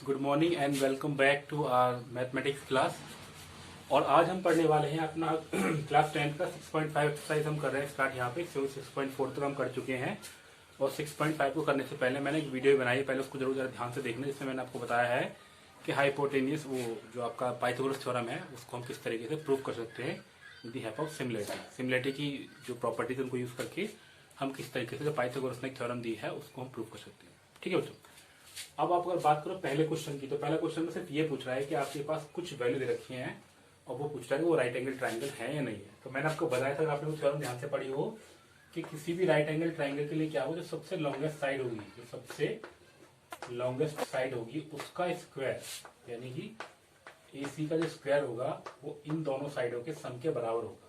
Good morning and welcome back to our mathematics class. और आज हम पढ़ने वाले हैं अपना क्लास 10 का 6.5 एक्सरसाइज हम कर रहे हैं स्टार्ट। यहाँ पे 6.4 तक हम कर चुके हैं और 6.5 को करने से पहले मैंने एक वीडियो बनाई, पहले उसको जरूर जरा ध्यान से देखना, जिसमें मैंने आपको बताया है कि हाइपोटेन्यूस वो जो आपका पाइथागोरस थ्योरम है उसको हम किस तरीके से प्रूव कर सकते हैं with the help of similarity. Similarity की जो प्रॉपर्टीज उनको यूज करके हम किस तरीके से जो पाइथागोरस ने थ्योरम दी है उसको हम प्रूव कर सकते हैं। ठीक है बच्चों, अब आप अगर बात करो पहले क्वेश्चन की, तो पहला क्वेश्चन में सिर्फ ये पूछ रहा है कि आपके पास कुछ वैल्यू दे रखी है और वो पूछ रहा है कि वो राइट एंगल ट्राइंगल है या नहीं है। तो मैंने आपको बताया था, अगर आपने वो थ्योरम ध्यान से पढ़ी हो, कि किसी भी राइट एंगल ट्राइंगल के लिए क्या हो, जो सबसे लॉन्गेस्ट साइड होगी, जो सबसे लॉन्गेस्ट साइड होगी उसका स्क्वायर, यानी कि AC का जो स्क्वायर होगा वो इन दोनों साइडों के सम के बराबर होगा।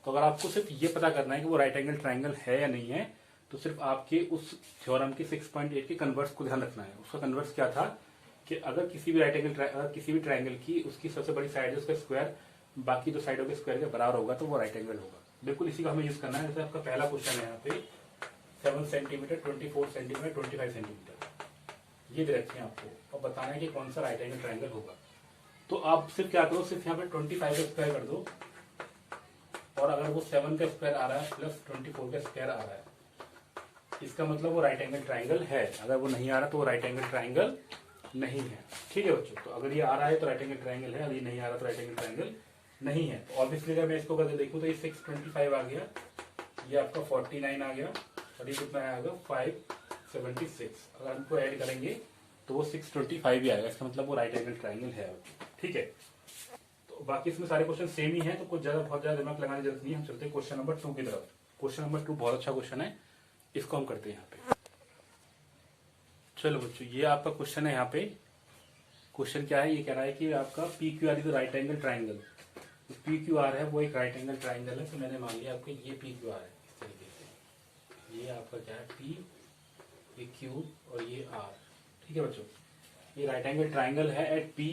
तो अगर आपको सिर्फ ये पता करना है कि वो राइट एंगल ट्राइंगल है या नहीं है, तो सिर्फ आपके उस थ्योरम के 6.8 के कन्वर्स को ध्यान रखना है। उसका कन्वर्स क्या था कि अगर किसी भी राइट एंगल किसी भी ट्राइंगल की उसकी सबसे बड़ी साइड है उसका स्क्वायर बाकी दो साइडों के स्क्वायर के बराबर होगा तो वो राइट एंगल होगा। बिल्कुल इसी का हमें यूज करना है। जैसे आपका पहला क्वेश्चन है यहाँ पे 7 सेंटीमीटर, 24 सेंटीमीटर, 25 सेंटीमीटर ये दे रखे हैं आपको, और बताना है कि कौन सा राइट एंगल ट्राइंगल होगा। तो आप सिर्फ क्या करो, सिर्फ यहाँ पे 25 का स्क्वायर कर दो, और अगर वो 7 का स्क्वायर आ रहा है प्लस 24 का स्क्वायर आ रहा है, इसका मतलब वो राइट एंगल ट्राइंगल है। अगर वो नहीं आ रहा तो वो राइट एंगल ट्राइंगल नहीं है। ठीक है बच्चों, तो अगर ये आ रहा है तो राइट एंगल ट्राइंगल है, अगर ये नहीं आ रहा तो राइट एंगल ट्राइंगल नहीं है। तो ऑब्वियसली अगर मैं इसको करके देखूं तो ये 625 आ गया, ये आपका 49 आ गया, और ये कितना आएगा 576। अगर हमको ऐड करेंगे तो वो 625 ही आएगा। इसका मतलब वो राइट एंगल ट्राइंगल है। ठीक है, तो बाकी इसमें सारे क्वेश्चन सेम ही है, तो कुछ बहुत ज्यादा दिमाग लगाने की जरूरत नहीं है। हम चलते हैं क्वेश्चन नंबर 2 की तरफ। क्वेश्चन नंबर 2 बहुत अच्छा क्वेश्चन है, इसको हम करते हैं यहाँ पे। चलो बच्चों, ये आपका क्वेश्चन है। यहाँ पे क्वेश्चन क्या है, ये कह रहा है कि आपका PQR is right angle triangle. PQR है वो एक राइट एंगल ट्राइंगल है। तो मैंने मान लिया आपको ये PQR है इस तरीके से। ये आपका क्या है P, ये Q और ये R। ठीक है बच्चों, ये राइट एंगल ट्राइंगल है एट P,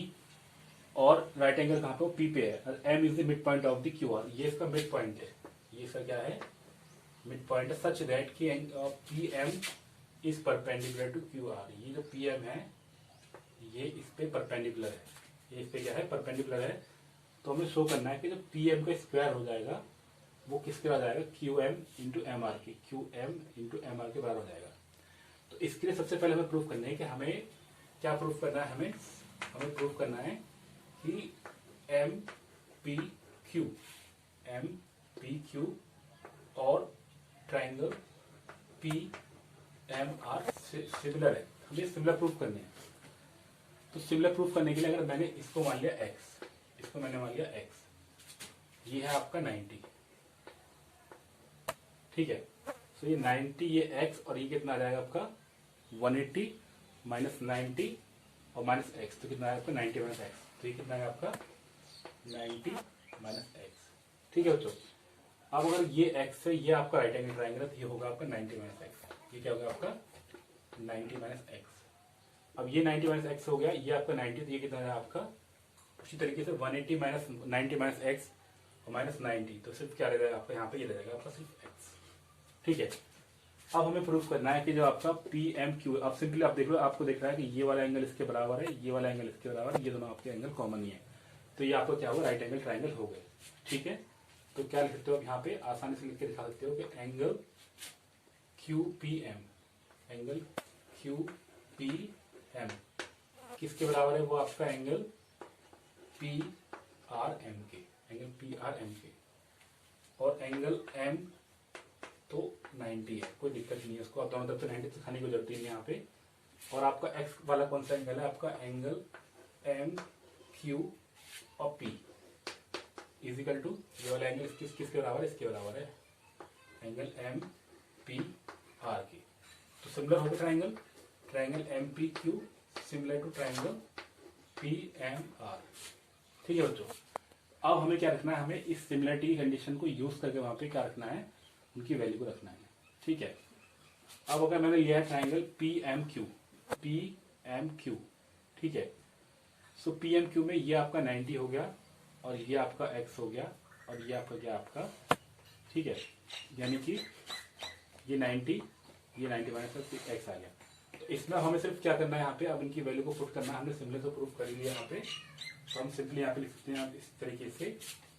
और राइट एंगल कहाँ पे P पे है। M is the mid point of the QR, ये इसका मिड पॉइंट है। ये इसका क्या है, मिड पॉइंट है। सच दैट कि PM is perpendicular to QR। ये जो PM है ये इस पे परपेंडिकुलर है, ये इस पे क्या है परपेंडिकुलर है। तो हमें शो करना है कि जो PM का स्क्वायर हो जाएगा वो किसके बराबर आएगा, QM इंटू MR के, QM इंटू MR के बराबर हो जाएगा। तो इसके लिए सबसे पहले हमें प्रूफ करना है कि हमें क्या प्रूफ करना है, हमें प्रूफ करना है कि MPQ और ट्राइंगल PMR सिमिलर है। हमें सिमिलर प्रूफ करने हैं। तो सिमिलर प्रूफ करने के लिए अगर मैंने इसको मान लिया x, इसको मैंने मान लिया x, ये है आपका 90। ठीक है, तो ये 90, ये x, और ये कितना आ जाएगा आपका 180 माइनस 90 और माइनस x, तो कितना आएगा आपका 90 माइनस x। तो ये कितना है आपका 90 माइनस x। ठीक है बच्चों, अब अगर ये x है, ये आपका राइट एंगल ट्राइंगल है, तो ये होगा आपका 90 माइनस x। ये क्या होगा आपका 90 माइनस x। अब ये 90 माइनस x हो गया, ये आपका 90, तो ये कितना है आपका उसी तरीके से 180 माइनस 90 माइनस x और माइनस 90, तो सिर्फ क्या रहेगा आपका यहाँ पे, ये रहेगा आपका सिर्फ x। ठीक है, अब हमें प्रूफ करना है कि जो आपका PMQ, अब सिंपली आप देख लो, आपको दिख रहा है कि ये वाला एंगल इसके बराबर है, ये वाला एंगल इसके बराबर है, ये दोनों आपके एंगल कॉमन ही है, तो ये आपको क्या होगा राइट एंगल ट्राइंगल हो गए। ठीक है, तो क्या लिख सकते हो आप यहाँ पे, आसानी से लिख के दिखा सकते हो कि एंगल QPM, एंगल QPM किसके बराबर है, वो आपका एंगल PRM के, एंगल PRM के, और एंगल M तो 90 है, कोई दिक्कत नहीं है उसको, आप दोनों तरफ से 90 दिखाने की जरूरत नहीं है यहाँ पे। और आपका x वाला कौन सा एंगल है, आपका एंगल MQ और P इजिकल टू, ये वाला एंगल किसके बराबर है, इसके बराबर है, एंगल MPR के। तो सिमिलर हो गया triangle, triangle MPQ similar to triangle PMR। ठीक है बच्चों, अब हमें क्या रखना है, हमें इस सिमिलरिटी की कंडीशन को यूज करके वहां पे क्या रखना है, उनकी वैल्यू को रखना है। ठीक है, अब अगर मैंने लिया है ट्राइंगल PMQ, ठीक है, सो PMQ में ये आपका 90 हो गया, और ये आपका x हो गया, और ये आपका क्या आपका, ठीक है, यानी कि ये 90 माइनस x आ गया। तो इसमें हमें सिर्फ क्या करना है यहाँ पे, अब इनकी वैल्यू को पुट करना है। हमने सिंपली तो प्रूफ कर लिया यहाँ पे, तो हम सिंपली यहाँ पे लिख सकते हैं इस तरीके से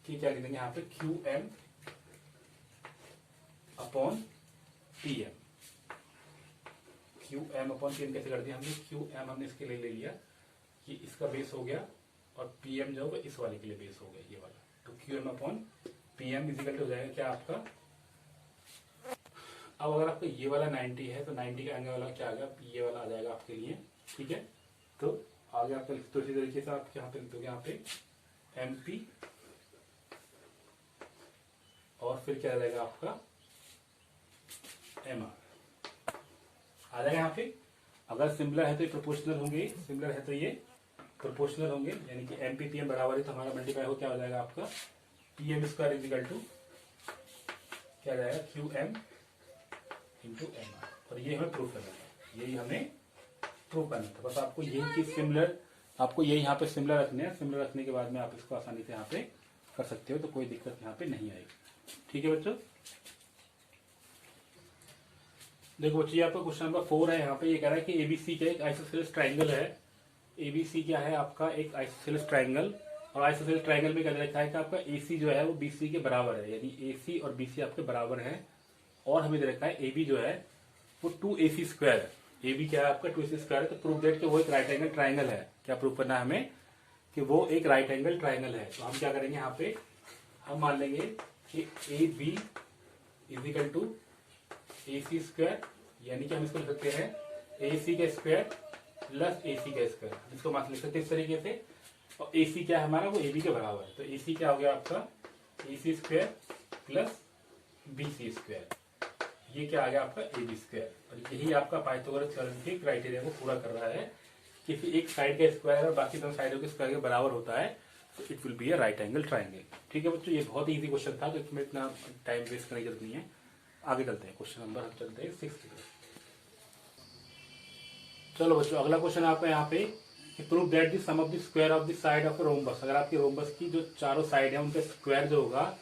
कि क्या लिखेंगे यहाँ पे QM upon PM। QM upon PM कैसे कर दिया हमने, QM हमने इसके लिए ले लिया कि इसका बेस हो गया और PM जो होगा इस वाले के लिए बेस हो गया ये वाला। तो QM अपॉन PM इजिकल हो जाएगा क्या आपका, अब अगर आपका ये वाला 90 है तो 90 के आगे वाला क्या आ गया, ये वाला आ जाएगा आपके लिए। ठीक है, तो आगे आपका लिख दो इसी तरीके से, आप यहाँ पे लिख दोगे यहाँ पे MP और फिर क्या आ जाएगा आपका MR आ जाएगा यहाँ पे। अगर सिमिलर है तो ये प्रोपोर्शनल होंगे, सिमिलर है तो ये प्रोपोर्शनल होंगे, यानी कि MP PM बराबर है तो हमारा मल्टीप्लाई हो क्या हो जाएगा आपका PM स्क्वायर इजिकल टू क्या आ जाएगा QM इंटू MR। और ये हमें प्रूफ करना है, यही हमें प्रूफ करना था। बस आपको यही चीज सिमिलर, आपको यही यहाँ पे सिमिलर रखने हैं। सिमिलर रखने के बाद में आप इसको आसानी से यहाँ पे कर सकते हो, तो कोई दिक्कत यहाँ पे नहीं आएगी। ठीक है बच्चों, देखो बच्चों ये आपका क्वेश्चन नंबर 4 है। यहाँ पे ये कह रहा है कि ABC का एक आइसोसेलेस ट्राइंगल है। ABC क्या है आपका, एक आइसोसेलेस ट्राइंगल, और आइसोसेलेस ट्राइंगल में क्या लिखा है कि आपका AC जो है वो BC के बराबर है, यानी AC और BC आपके बराबर है। और हमें दे रखा है AB जो है वो 2AC स्क्वायर है। AB क्या है आपका 2AC स्क्वायर है, तो प्रूफ दैट कि वो एक राइट एंगल ट्राइंगल है। क्या प्रूफ करना है हमें कि वो एक राइट एंगल ट्राइंगल है। तो हम क्या करेंगे यहाँ पे, हम मान लेंगे कि AB is equal to AC square, यानी कि हम इसको लिख सकते हैं AC का स्क्वायर प्लस AC का स्क्वायर, इसको मान लिख सकते हैं इस तरीके से। और AC क्या है हमारा, वो AB के बराबर है, तो AC क्या हो गया आपका AC square plus BC square, ये क्या आ गया आपका AB स्क्वायर। और यही आपका पाइथागोरस थ्योरम के क्राइटेरिया को पूरा कर रहा है। किसी एक साइड का स्क्वायर और बाकी दोनों साइडों के स्क्वायर के बराबर होता है तो it will be a right angle triangle. ठीक है बच्चों, ये बहुत ही इजी क्वेश्चन था, तो इसमें इतना टाइम वेस्ट करने की जरूरत नहीं है। आगे चलते हैं, क्वेश्चन नंबर हम चलते हैं 6 की। चलो बच्चों अगला क्वेश्चन आपका यहाँ पे, prove that the sum of the square of the side of rhombus. अगर आपकी रोम्बस की जो चारों साइड है उनका स्क्वायर जो होगा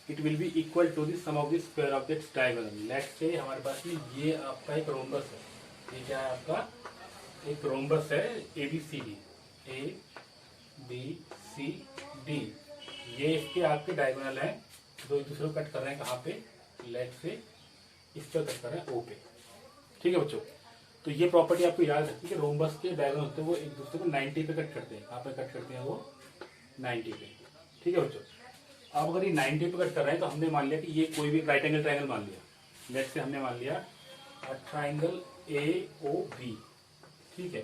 it will be equal to the sum of the square of that diagonal. Let's say हमारे पास में ये आपका एक रोम्बस है, ये क्या है आपका एक रोम्बस है ABCD, ABCD, ये इसके आपके डायगोनल है, जो एक दूसरे को कट कर रहे हैं कहाँ पे, लेट्स से इस पर कट कर रहे हैं O पे। ठीक है बच्चों, तो ये प्रॉपर्टी आपको याद रखिए कि रोम्बस के डायगोनल होते हैं वो एक दूसरे को 90 पे कट करते हैं। कहाँ पे कट करते हैं वो 90 पे। ठीक है बच्चों, अब अगर ये 90 पे कट कर रहे हैं तो हमने मान लिया कि ये कोई भी राइट एंगल ट्राइंगल मान लिया। लेट्स से हमने मान लिया ट्राइंगल AOB, ठीक है,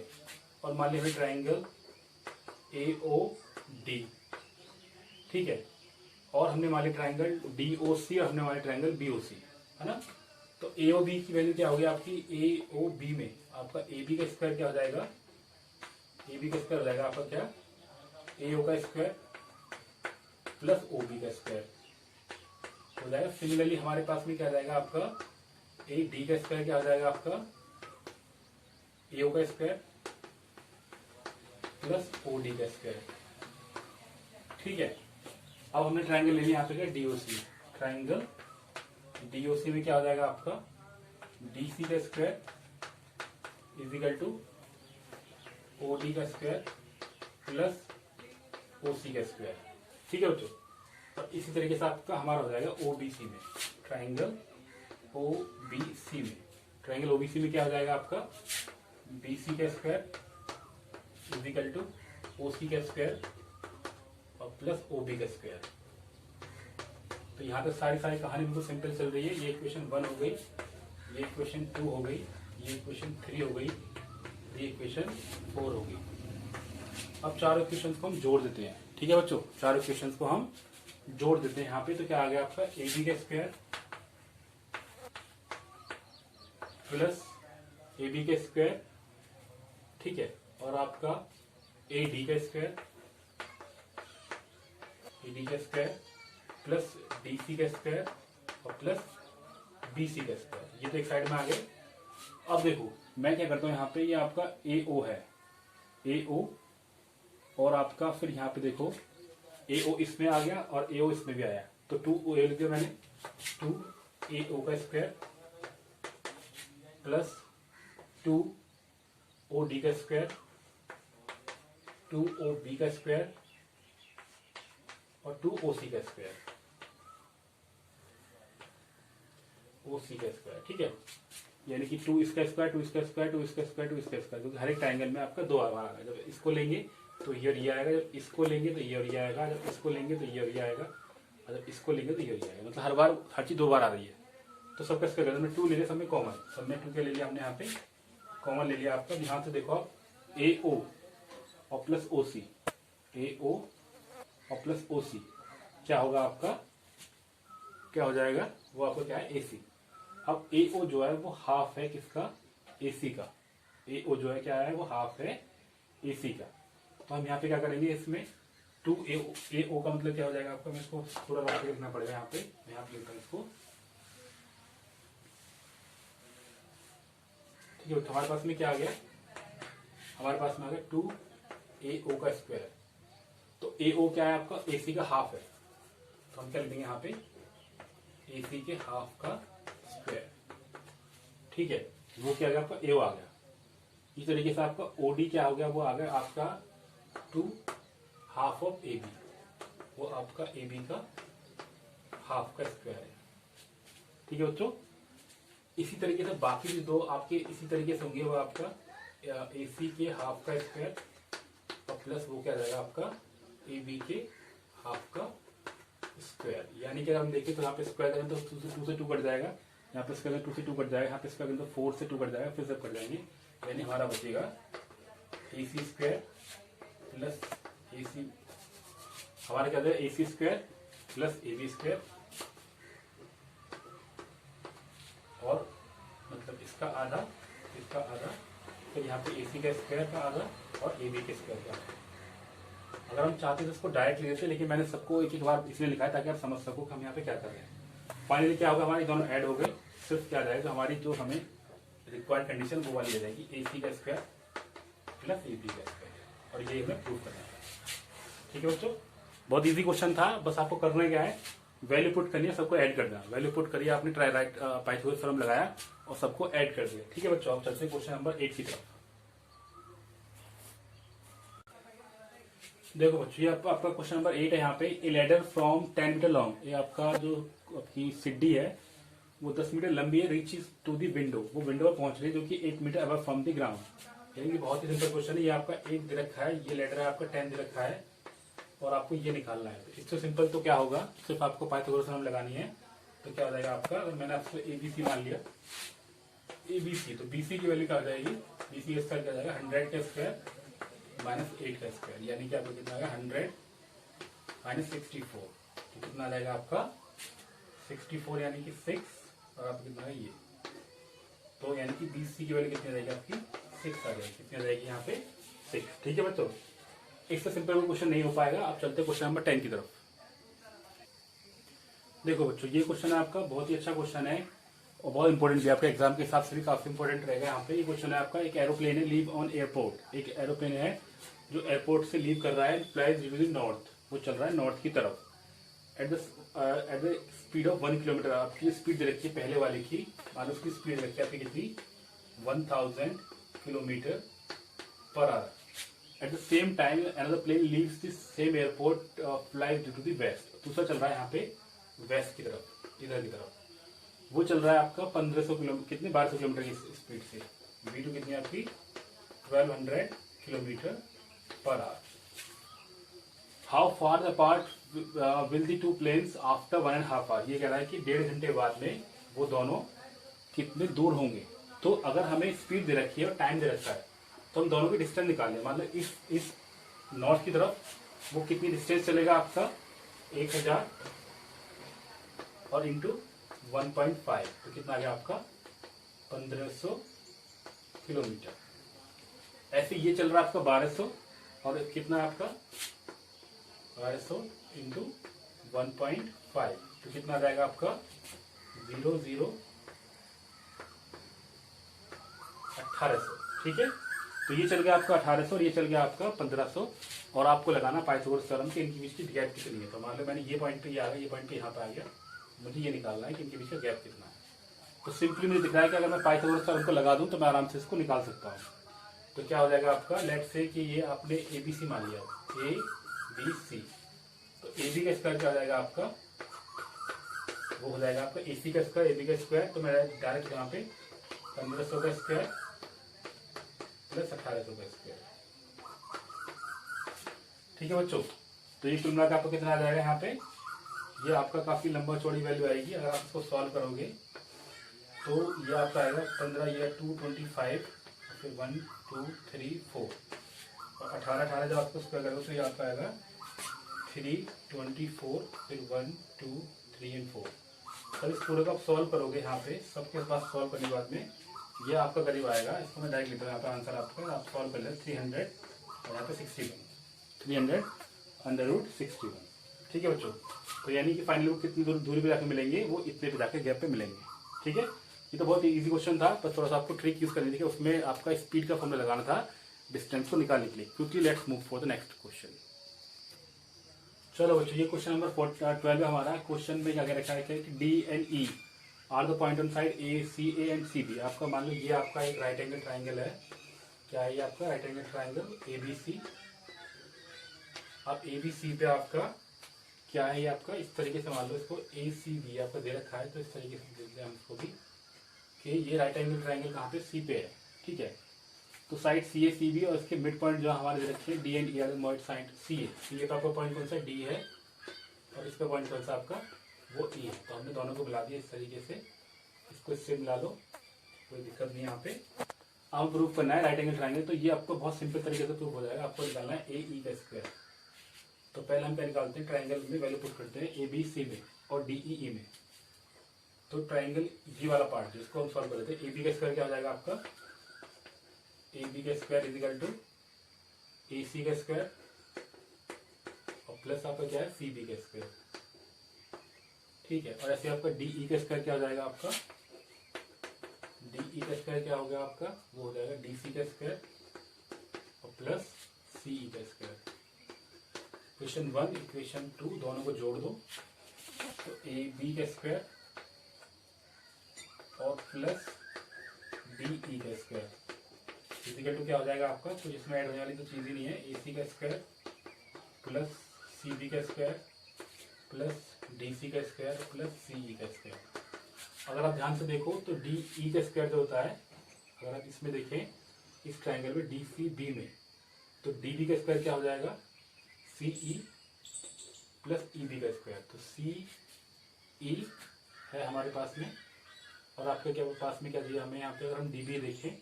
और मान लिया ट्राइंगल AOD, ठीक है, और हमने मान लिया ट्राइंगल DOC और हमने मान लिया ट्राइंगल BOC, है ना। तो AOB की वैल्यू क्या होगी आपकी, AOB में आपका AB का स्क्वायर क्या हो जाएगा, AB का स्क्वायर हो जाएगा आपका क्या AO का स्क्वायर प्लस OB का स्क्वायर हो जाएगा। सिमिलरली हमारे पास में क्या आ जाएगा आपका AD का स्क्वायर क्या हो जाएगा आपका AO का स्क्वायर प्लस OD का स्क्वायर। ठीक है, अब हमने ट्राइंगल ले लिया यहाँ पे क्या DOC, ट्राइंगल DOC में क्या हो जाएगा आपका DC का स्क्वायर इजिकल टू OD का स्क्वायर प्लस OC का स्क्वायर। ठीक है बच्चों, और इसी तरीके से आपका हमारा हो जाएगा OBC में, ट्राइंगल OBC में, ट्राइंगल OBC में क्या हो जाएगा आपका BC का स्क्वायर इजिकल टू OC का स्क्वायर और प्लस OB का स्क्वायर। तो यहाँ तक सारी कहानी बिल्कुल सिंपल चल रही है। ये इक्वेशन 1 हो गई, ये इक्वेशन 2 हो गई, ये इक्वेशन 3 हो गई, ये इक्वेशन 4 हो गई। अब चारों इक्वेशन को हम जोड़ देते हैं। ठीक है बच्चों, चारों इक्वेशन को हम जोड़ देते हैं यहाँ पे। तो क्या आ गया आपका AB का स्क्वायर प्लस AB का स्क्वायर, ठीक है, और आपका AD का स्क्वायर, AD का स्क्वायर प्लस DC का स्क्वायर और प्लस BC का स्क्वायर। ये तो एक साइड में आ गए। अब देखो मैं क्या करता हूँ यहाँ पे, ये आपका AO है, AO, और आपका फिर यहाँ पे देखो AO इसमें आ गया और AO इसमें भी आया, तो 2 लिख दिया मैंने, 2 AO का स्क्वायर प्लस 2 ओ डी का स्क्वायर, 2 ओ बी का स्क्वायर और 2 ओ सी का स्क्वायर, ओ सी का स्क्वायर। ठीक है, यानी कि 2 इसका स्क्वायर, 2 इसका स्क्वायर, 2 इसका स्क्वायर, 2 इसका स्क्वायर, क्योंकि हर एक ट्राइंगल में आपका 2 भाग आएगा। जब इसको लेंगे तो ये और ये आएगा, जब इसको लेंगे तो ये और ये आएगा, जब इसको लेंगे तो ये और ये आएगा, और जब इसको लेंगे तो ये और ये आएगा। मतलब हर बार हर चीज 2 बार आ रही है। तो सबका स्क्वायर करते हैं। 2 ले लिया सब में कॉमन, सब में 2 क्या ले लिया हमने यहाँ पे कॉमन ले लिया आपका। ध्यान से देखो आप, ए ओ और प्लस ओ सी, ए ओ और प्लस ओ सी क्या होगा आपका, क्या हो जाएगा वो आपका क्या है ए सी। अब ए ओ जो है वो हाफ है किसका, ए सी का। ए ओ जो है क्या है वो हाफ है ए सी का। तो हम यहाँ पे क्या करेंगे, इसमें 2 ए ओ का मतलब क्या हो जाएगा आपका, मैं इसको थोड़ा रख के लिखना पड़ेगा यहाँ पे, मैं यहाँ पे लिखता हूँ इसको। ठीक है, तो हमारे पास में क्या आ गया, हमारे पास में आ गया 2 ए ओ का स्क्वायर। तो ए ओ क्या है आपका, ए सी का हाफ है, तो हम क्या लिखेंगे यहाँ पे ए सी के हाफ का स्क्वायर। ठीक है, वो क्या आ गया आपका ए ओ आ गया। इस तरीके से आपका ओ डी क्या हो गया, वो आ गया आपका 2 हाफ ऑफ ए बी, वो आपका ए बी का हाफ का स्क्वायर है। ठीक है बच्चों, इसी तरीके से बाकी भी 2 आपके इसी तरीके से होंगे, वो आपका ए सी के हाफ का स्क्वायर और प्लस वो क्या जाएगा आपका ए बी के हाफ का स्क्वायर। यानी कि अगर हम देखें तो यहाँ पे स्क्वायर करें तो 2 से 2 कट जाएगा, यहाँ पे स्क्वायर 2 से 2 कट जाएगा, यहाँ पे स्क्वायर करें तो 4 से 2 कट जाएगा, फिर सब कट जाएंगे। यानी हमारा बचेगा ए सी स्क्वायर प्लस ए सी, हमारा क्या A C square plus A B square, और मतलब इसका आधा, इसका आधा, फिर यहाँ पे ए सी का स्क्वायर का आधा और ए बी के स्क्वायर का आधा। अगर हम चाहते तो इसको डायरेक्ट ले लेते, लेकिन मैंने सबको एक एक बार इसलिए लिखा है ताकि आप समझ सको कि हम यहाँ पे क्या कर रहे हैं। फाइनली क्या होगा, हमारे दोनों ऐड हो गए, सिर्फ क्या जाएगा हमारी जो हमें रिक्वायर्ड कंडीशन वो वाली आ जाएगी, ए सी का स्क्वायर प्लस ए बी का स्क्वायर, और ये हमें प्रूव करना है। ठीक है बच्चों, बहुत इजी क्वेश्चन था, बस आपको करना क्या है, वैल्यू पुट करनी है, सबको ऐड कर देना। वैल्यू पुट करिए आपने, ट्राई राइट पाइथागोरस थ्योरम लगाया और सबको ऐड कर दिया। ठीक है बच्चों, आप चलते हैं क्वेश्चन नंबर 8 की तरफ। देखो बच्चों, ये आपका क्वेश्चन नंबर 8 है। यहाँ पे a ladder from 10 meter long, ये आपका जो आपकी सीढ़ी है वो 10 मीटर लंबी है, रीच टू दी विंडो, वो विंडो पर पहुंच रही है जो कि 8 meter above from the ground. यानी कि बहुत ही सिंपल क्वेश्चन है। ये आपका 1 दे रखा है, ये लैडर है आपका 10 दे रखा है, और आपको ये निकालना है। इससे सिंपल तो क्या होगा, सिर्फ आपको पाइथागोरस थ्योरम लगानी है। तो क्या हो जाएगा आपका, अगर मैंने आपको एबीसी मान लिया, एबीसी, तो बीसी की वैल्यू क्या हो जाएगी, बीसी का स्क्वायर क्या हो जाएगा 100 का स्क्वायर माइनस 8 का स्क्वायर, यानी कि आपको कितना आएगा 100 माइनस 64, तो कितना आ जाएगा आपका 64, यानी कि 6, और आपको कितना है ये, तो यानी कि बीसी की वैल्यू कितनी आ जाएगी आपकी 6 आ जाएगी, कितनी आ जाएगी यहाँ पे 6। ठीक है बच्चों, इससे सिंपल क्वेश्चन नहीं हो पाएगा। आप चलते क्वेश्चन नंबर 10 की तरफ। देखो बच्चों, ये क्वेश्चन है आपका, बहुत ही अच्छा क्वेश्चन है और बहुत इंपॉर्टेंट भी, आपके एग्जाम के हिसाब से भी काफी इंपॉर्टेंट रहेगा। यहाँ पे ये क्वेश्चन है आपका, एक एरोप्लेन है लीव ऑन एयरपोर्ट, एक एरोप्लेन है जो एयरपोर्ट से लीव कर रहा है, फ्लाइज ड्यू नॉर्थ, वो चल रहा है नॉर्थ की तरफ at the speed of 1 kilometre. आपकी स्पीड दे रखी है पहले वाले की, मान लो उसकी स्पीड रखी है आपकी कितनी 1000 kilometre per our. At the same time, another plane leaves the same airport, flies due to the west. दूसरा चल रहा है यहाँ पे वेस्ट की तरफ, इधर की तरफ, वो चल रहा है आपका 1500 किलोमीटर, कितने 1200 किलोमीटर की स्पीड से। V2 कितनी है आपकी 1200 kilometer per hour. How far apart will the two planes after 1.5 hour, ये कह रहा है कि 1.5 घंटे बाद में वो दोनों कितने दूर होंगे। तो अगर हमें स्पीड दे रखी है और टाइम दे रखा है, तो हम दोनों की डिस्टेंस निकाल लें। मतलब इस नॉर्थ की तरफ वो कितनी डिस्टेंस चलेगा आपका 1000 और इंटू 1.5, तो कितना आ गया आपका 1500 किलोमीटर। ऐसे ये चल रहा है आपका 1200, और कितना है आपका 1200 इंटू 1.5, तो कितना आ जाएगा आपका 1800। ठीक है, तो ये चल गया आपका 1800 और ये चल गया आपका 1500, और आपको लगाना पाइथागोरस थ्योरम के इनके बीच की गैप कितनी है। तो मान लो मैंने ये पॉइंट पे ये आ गया, ये पॉइंट पे यहाँ पे आ गया, मुझे ये निकालना है कि इनके बीच का गैप कितना है। तो सिंपली मुझे दिख रहा है कि अगर मैं पाइथागोरस थ्योरम को लगा दूं तो मैं आराम से इसको निकाल सकता हूँ। तो क्या हो जाएगा आपका, लेट्स से कि ये आपने ए बी सी मान लिया, ए बी सी, तो ए बी का स्क्वायर क्या हो जाएगा आपका, वो हो जाएगा आपका ए सी का स्क्वायर, ए बी का स्क्वायर, तो मैं डायरेक्ट यहाँ पे 1500 का स्क्वायर प्लस 1800 का स्क्वायर। ठीक है बच्चों, तो ये कुल मिलाकर आपको कितना आ जाएगा यहाँ पे, ये आपका काफी लंबा चौड़ी वैल्यू आएगी। अगर आप इसको सॉल्व करोगे तो ये आपका आएगा 15 या 225, फिर 1 2 3 4 और 18 जब आपको स्क्वायर करोगे तो ये आपका आएगा 324, फिर 1 2 3 और 4। तब इस पूरे को आप सॉल्व करोगे यहाँ पे, सबके पास सॉल्व करने के बाद में ये आपका करीब आएगा। इसको मैं डायरेक्ट लिखता हूँ यहाँ पे आंसर आपका, आप सॉल्व कर लें 300 और यहाँ पे 61, 300√61। ठीक है बच्चों, तो यानी कि फाइनली वो कितनी दूरी पे जाकर मिलेंगे, वो इतने पे जाकर गैप पे मिलेंगे। ठीक है, ये तो बहुत ही इजी क्वेश्चन था, पर थोड़ा सा आपको ट्रिक यूज करनी थी कि उसमें आपका स्पीड का फॉर्मूला लगाना था डिस्टेंस को निकालने के लिए। Quickly let's move for the next question. चलो बच्चों, ये क्वेश्चन नंबर 12 है हमारा। क्वेश्चन में क्या रखा है कि D and E are the point on side A C A and C B. आपका मान लो ये आपका एक राइट एंगल ट्राइंगल है। क्या है ये आपका right angle triangle A B C. अब ए बी सी पे आपका क्या है, ये आपका इस तरीके से मान लो इसको ए सी बी आपका दे रखा है, तो इस तरीके से देखते हैं हम इसको भी कि ये राइट एंगल ट्राइंगल कहाँ पे, सी पे है। ठीक है, तो side C A C B और इसके मिड पॉइंट जो हमारे दे रखे हैं D and E are mid side C A. C A का आपका पॉइंट कौन सा, डी है, और इसका पॉइंट कौन सा आपका, वो ई है। तो हमने दोनों को मिला दिया इस तरीके से, इसको इससे मिला लो, कोई दिक्कत नहीं यहाँ पे। अब प्रूफ करना है राइट एंगल ट्राइंगल, तो ये आपको बहुत सिंपल तरीके से प्रूफ हो जाएगा। आपको निकालना है ए ई का स्क्वायर। तो पहले हम क्या निकालते हैं, ट्राइंगल में वैल्यू पुट करते हैं ए बी सी में और डी ई ई में। तो ट्राइंगल ये वाला पार्ट जिसको हम सॉल्व कर लेते हैं, ए बी का स्क्वायर क्या हो जाएगा आपका, ए बी का स्क्वायर इज इक्वल टू ए सी का स्क्वायर और प्लस आपका क्या है, सी बी का स्क्वायर। ठीक है, और ऐसे आपका डी ई का स्क्वायर क्या हो जाएगा आपका, डी ई का स्क्वायर क्या हो गया आपका, वो हो जाएगा डी सी का स्क्वायर और प्लस सी ई का स्क्वायर। इक्वेशन 1 इक्वेशन 2 दोनों को जोड़ दो, तो ए बी का स्क्वायर और प्लस डी ई का स्क्वायर इक्वल टू क्या हो जाएगा आपका, तो इसमें ऐड होने वाली तो चीज ही नहीं है, ए सी का स्क्वायर प्लस सी बी का स्क्वायर प्लस डी सी का स्क्वायर प्लस सी ई का स्क्वायर। अगर आप ध्यान से देखो तो डी ई का स्क्वायर जो होता है, अगर आप इसमें देखें इस ट्राइंगल में डी सी बी में, तो डी बी का स्क्वायर क्या हो जाएगा, सी ई प्लस ई बी का स्क्वायर। तो सी ई है हमारे पास में, और आपके क्या पास में क्या दिया हमें यहाँ पे, अगर हम डी बी देखें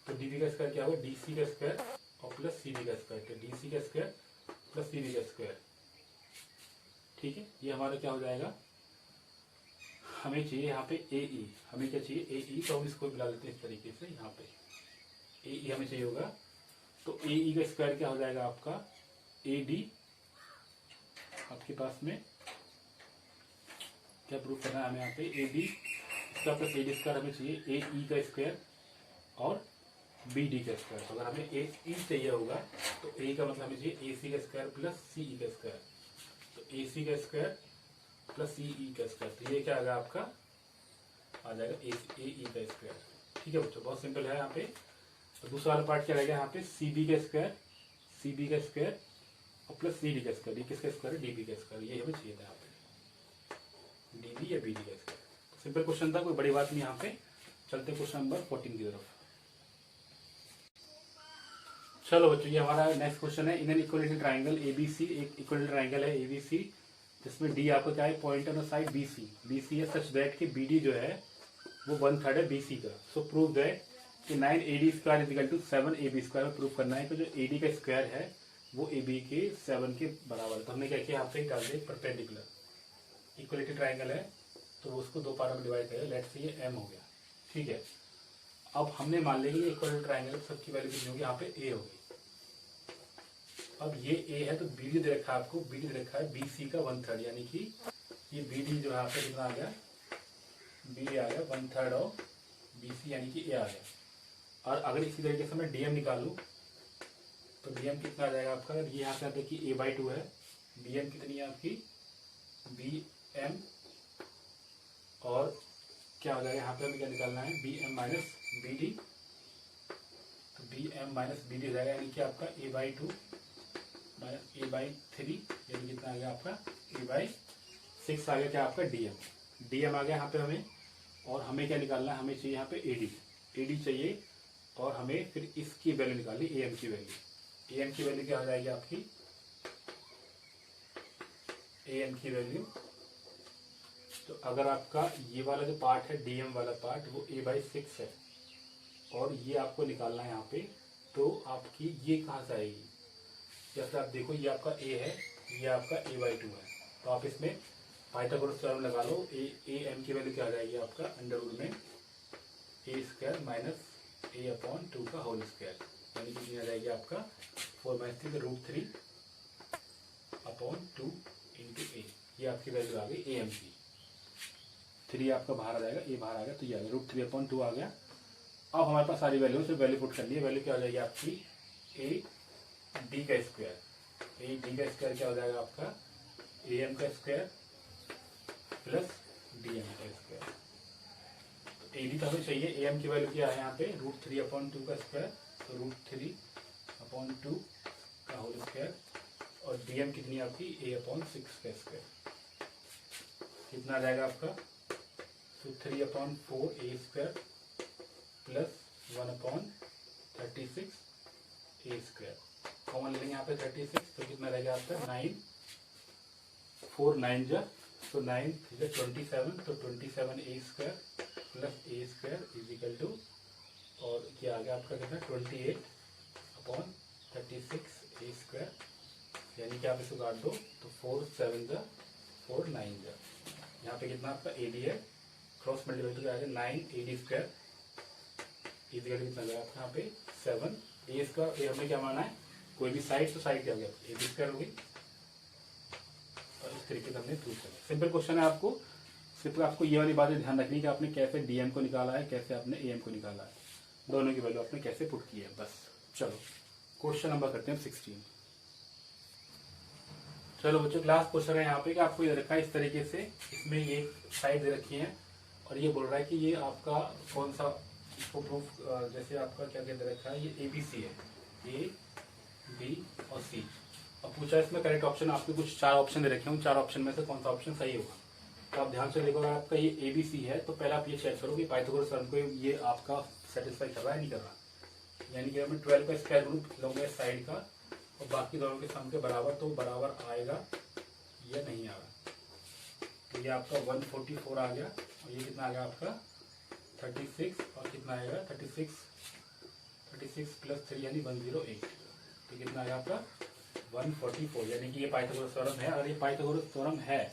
तो डी बी का स्क्वायर क्या होगा, डी सी का स्क्वायर और प्लस सी बी का स्क्वायर। तो डी सी का स्क्वायर प्लस सी बी का स्क्वायर। ठीक है, ये हमारा क्या हो जाएगा, हमें चाहिए यहाँ पे ए ई, हमें क्या चाहिए ए ई, तो हम इसको मिला लेते हैं इस तरीके से, यहाँ पे ए ई हमें चाहिए होगा। तो ए ई का स्क्वायर क्या हो जाएगा आपका, ए डी, आपके पास में क्या प्रूफ करना है हमें यहाँ पे, ए डी इसका प्लस ए डी स्क्वायर हमें चाहिए ए ई का स्क्वायर और बी डी का स्क्वायर। तो अगर हमें ए ई चाहिए होगा तो ए का मतलब हमें चाहिए ए सी का स्क्वायर प्लस सी ई का स्क्वायर। तो ए सी का स्क्वायर प्लस सी ई का स्क्वायर, तो ये क्या आएगा आपका, आ जाएगा ए ई का स्क्वायर। ठीक है बच्चों, बहुत सिंपल है यहाँ पे। तो दूसरा वाला पार्ट क्या रहेगा यहाँ पे, सी बी का स्क्वायर, सी बी का स्क्वायर और प्लस सी डी का स्क्वायर। डी किसका स्क्वायर है, डी बी का स्क्वायर। ये हमें चाहिए था यहाँ पे, डी बी या बी डी का स्क्वायर। तो सिंपल क्वेश्चन था, कोई बड़ी बात नहीं। यहाँ पे चलते क्वेश्चन नंबर 14 की तरफ। चलो बच्चों, ये हमारा नेक्स्ट क्वेश्चन है। In an equality triangle A B C, एक इक्वलिटी ट्राइंगल है ए बी सी, जिसमें डी आपका क्या है, point on the side B C. B C है सच दैट कि बी डी जो है वो 1/3 है बी सी का। सो प्रूव दैट कि 9 A D square is equal to 7 A B square. में प्रूव करना है कि जो ए डी का स्क्वायर है वो ए बी के 7 के बराबर है। तो हमने क्या किया, यहाँ पे डाल दिया परपेंडिकुलर। इक्वलिटी ट्राइंगल है तो उसको दो पार्ट में डिवाइड करें, लेट्स से ये एम हो गया। ठीक है, अब हमने मान लिया कि इक्वलिटी ट्राइंगल सबकी वैल्यू कितनी होगी, यहाँ पे ए होगी। अब ये ए है तो बी डी दे रखा है आपको, बी डी दे रखा है बी सी का 1/3, यानी कि ये बी डी जो है यहाँ पे कितना आ गया, बी डी आ गया 1/3 ऑफ बी सी, यानी कि ए आ गया। और अगर इसी तरीके से मैं डी एम निकालूँ तो डी एम कितना आ जाएगा आपका, अगर ये यहाँ पे देखिए a/2 है, बी एम कितनी है आपकी, बी एम, और क्या हो जाएगा यहाँ पे हमें क्या निकालना है, B M minus B D. तो B M minus B D हो जाएगा, यानी कि आपका A by 2 minus A by 3, यानी कितना आ गया आपका ए बाई 6 आ गया क्या आपका डी एम। डी एम आ गया यहाँ पे हमें, और हमें क्या निकालना है, हमें चाहिए यहाँ पे ए डी चाहिए, और हमें फिर इसकी वैल्यू निकालनी ए एम की वैल्यू। ए एम की वैल्यू क्या हो जाएगी आपकी, ए एम की वैल्यू, तो अगर आपका ये वाला जो पार्ट है डी एम वाला पार्ट वो ए बाई 6 है, और ये आपको निकालना है यहाँ पे, तो आपकी ये कहाँ से आएगी, जैसे आप देखो ये आपका ए है, ये आपका ए बाई 2 है, तो आप इसमें पाइथागोरस थ्योरम लगा लो। ए एम की वैल्यू क्या आ जाएगी आपका अंडर रूट में ए स्क्वायर माइनस ए अपॉन 2 का होल स्क्वायर, यानी कि कितनी आ जाएगी आपका 4 माइनस 3 रूट 3 अपॉन 2 इंटू ए, ये आपकी वैल्यू आ गई ए एम की। 3 आपका बाहर आ जाएगा, ए बाहर आ गया, तो ये आ गया रूट 3 अपॉन 2 आ गया। अब हमारे पास सारी वैल्यू सिर्फ वैल्यू पुट करनी है। वैल्यू क्या हो जाएगी आपकी ए डी का स्क्वायर, ए डी का स्क्वायर क्या हो जाएगा आपका ए एम का स्क्वायर प्लस डी एम का स्क्वायर। तो ए डी तो हमें चाहिए, ए एम की वैल्यू क्या है यहाँ पे रूट 3 अपॉन 2 का स्क्वायर, तो रूट 3 अपॉन 2 का होल स्क्वायर, और डी एम कितनी आपकी ए अपॉन 6 का स्क्वायर, कितना आ जाएगा आपका, तो 3 अपॉन 4 ए स्क्वायर प्लस 1 अपॉन 36 ए स्क्वायर। कॉमन लेंगे यहाँ पे 36, तो कितना रहेगा आपका 9, 4 9 जा, तो 9 27, तो 27 A square plus A square is equal to, और क्या आ गया आपका कितना 28 अपॉन 36 ए स्क्वायर, यानी कि आप इसको काट दो तो 4 7 जा 4 9 जा, यहाँ पे कितना आपका ए डी है, क्रॉस मल्टीप्लाई तो आ गया 9 ए डी स्क्वायर इजिकल कितना गया आपका यहाँ पे 7 ए स्क्वायर। ए हमने क्या माना है, कोई भी साइड तो साइड क्या हो गया ए डी स्क्वायर होगी, और इस तरीके से हमने प्रूव किया। सिंपल क्वेश्चन है, आपको सिर्फ आपको ये वाली बातें ध्यान रखनी है कि आपने कैसे डीएम को निकाला है, कैसे आपने एएम को निकाला है, दोनों की वैल्यू आपने कैसे पुट की है, बस। चलो क्वेश्चन नंबर करते हैं 16। चलो बच्चों क्लास क्वेश्चन है यहाँ पे कि आपको ये रखा है इस तरीके से, इसमें ये साइड दे रखी है, और ये बोल रहा है कि ये आपका कौन सा इसको प्रूफ, जैसे आपका क्या दे रखा है, ये ABC है, ए बी और सी। अब पूछा इसमें करेक्ट ऑप्शन, आपके कुछ 4 ऑप्शन दे रखे हैं, उन 4 ऑप्शन में से कौन सा ऑप्शन सही होगा। तो आप ध्यान से देखो, अगर आपका ये ABC है तो पहले आप ये चेक करो कि पाइथागोरस थ्योरम को ये आपका सेटिस्फाई कर रहा है नहीं कर रहा, यानी कि हमें 12 का स्क्वायर रूट लूंगे साइड का, और बाकी दोनों के सम के बराबर, तो बराबर आएगा या नहीं आएगा। तो ये आपका 144 आ गया, और ये कितना आ गया आपका 36, और कितना आएगा 36 प्लस 3 यानी 108, तो कितना आएगा आपका 144, यानी कि ये पाइथागोरस थ्योरम है। अगर ये पाइथागोरस थ्योरम है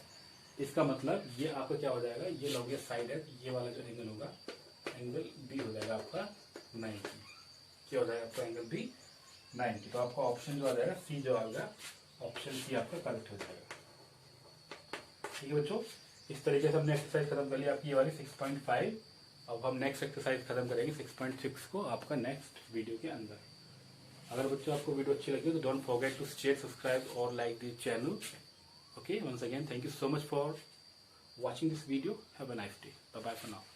इसका मतलब ये आपका क्या हो जाएगा, ये लॉन्ग साइड है, ये वाला जो एंगल होगा एंगल बी हो जाएगा आपका 90, क्या हो जाएगा आपका एंगल बी 90। तो आपका ऑप्शन जो आ जाएगा सी जो आ गया, ऑप्शन सी आपका करेक्ट हो जाएगा। ठीक है बच्चों, इस तरीके से हमने एक्सरसाइज खत्म कर लिया आपकी ये वाली 6.5। अब हम नेक्स्ट एक्सरसाइज खत्म करेंगे 6.6 को आपका नेक्स्ट वीडियो के अंदर। अगर बच्चों आपको वीडियो अच्छी लगी तो don't forget to share, subscribe और like this channel. Okay, once again, thank you so much for watching this video. Have a nice day. Bye bye for now.